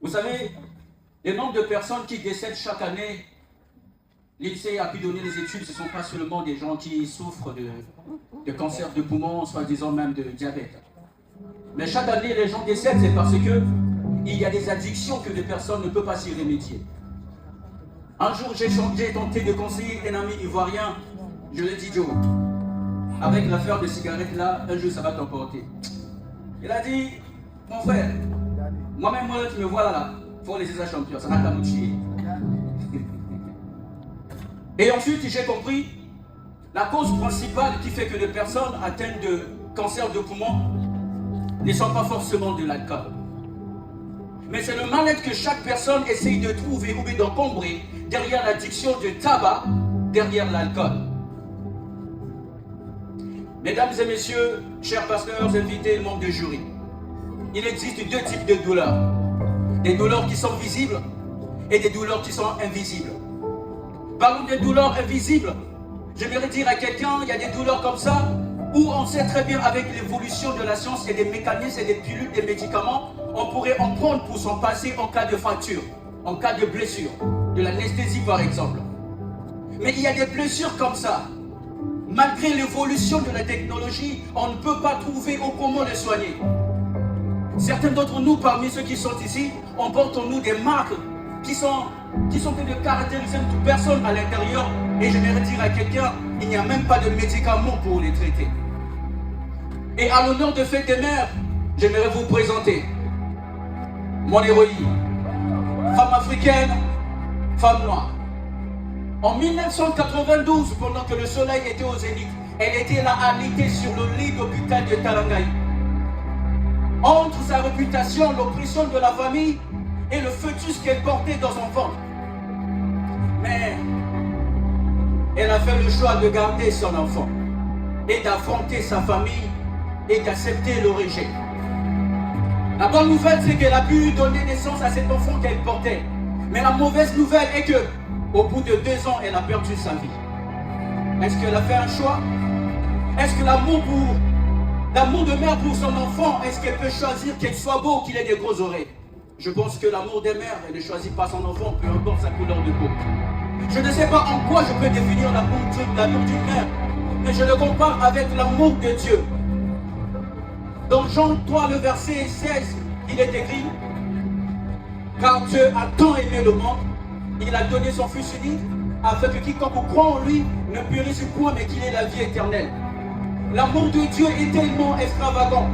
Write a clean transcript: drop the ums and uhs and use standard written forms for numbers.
Vous savez, le nombre de personnes qui décèdent chaque année, l'INSEE a pu donner les études, ce ne sont pas seulement des gens qui souffrent de cancer de poumon, soi-disant même de diabète. Mais chaque année, les gens décèdent, c'est parce que il y a des addictions que les personnes ne peuvent pas s'y remédier. Un jour, j'ai tenté de conseiller un ami ivoirien, je lui ai dit, Joe, avec l'affaire de cigarettes là, un jour ça va t'emporter. Il a dit, mon frère, moi-même, moi, tu me vois là, il faut laisser ça champion, ça n'a qu'à nous tuer. Et ensuite, j'ai compris, la cause principale qui fait que les personnes atteintes de cancer de poumon ne sont pas forcément de l'alcool. Mais c'est le mal-être que chaque personne essaye de trouver ou bien d'encombrer derrière l'addiction de tabac, derrière l'alcool. Mesdames et messieurs, chers pasteurs, invités, membres de jury, il existe deux types de douleurs. Des douleurs qui sont visibles et des douleurs qui sont invisibles. Parlons des douleurs invisibles. J'aimerais dire à quelqu'un, il y a des douleurs comme ça, où on sait très bien avec l'évolution de la science, il y a des mécanismes et des pilules, des médicaments, on pourrait en prendre pour s'en passer en cas de fracture, en cas de blessure, de l'anesthésie par exemple. Mais il y a des blessures comme ça. Malgré l'évolution de la technologie, on ne peut pas trouver comment les soigner. Certains d'entre nous, parmi ceux qui sont ici, on porte en nous des marques qui sont que de caractériser toute personne à l'intérieur. Et j'aimerais dire à quelqu'un, il n'y a même pas de médicaments pour les traiter. Et à l'honneur de Fête des Mères, j'aimerais vous présenter mon héroïne, femme africaine, femme noire. En 1992, pendant que le soleil était au zénith, elle était là alitée sur le lit d'hôpital de Tarangaï. Entre sa réputation, l'oppression de la famille et le fœtus qu'elle portait dans son ventre. Mais elle a fait le choix de garder son enfant et d'affronter sa famille et d'accepter le rejet. La bonne nouvelle, c'est qu'elle a pu donner naissance à cet enfant qu'elle portait. Mais la mauvaise nouvelle est que, au bout de 2 ans, elle a perdu sa vie. Est-ce qu'elle a fait un choix? Est-ce que l'amour de mère pour son enfant, est-ce qu'elle peut choisir qu'il soit beau ou qu'il ait des grosses oreilles? Je pense que l'amour des mères, elle ne choisit pas son enfant, peu importe sa couleur de peau. Je ne sais pas en quoi je peux définir l'amour d'une mère, mais je le compare avec l'amour de Dieu. Dans Jean 3, le verset 16, il est écrit, car Dieu a tant aimé le monde, il a donné son Fils unique, afin que quiconque croit en lui ne périsse point, mais qu'il ait la vie éternelle. L'amour de Dieu est tellement extravagant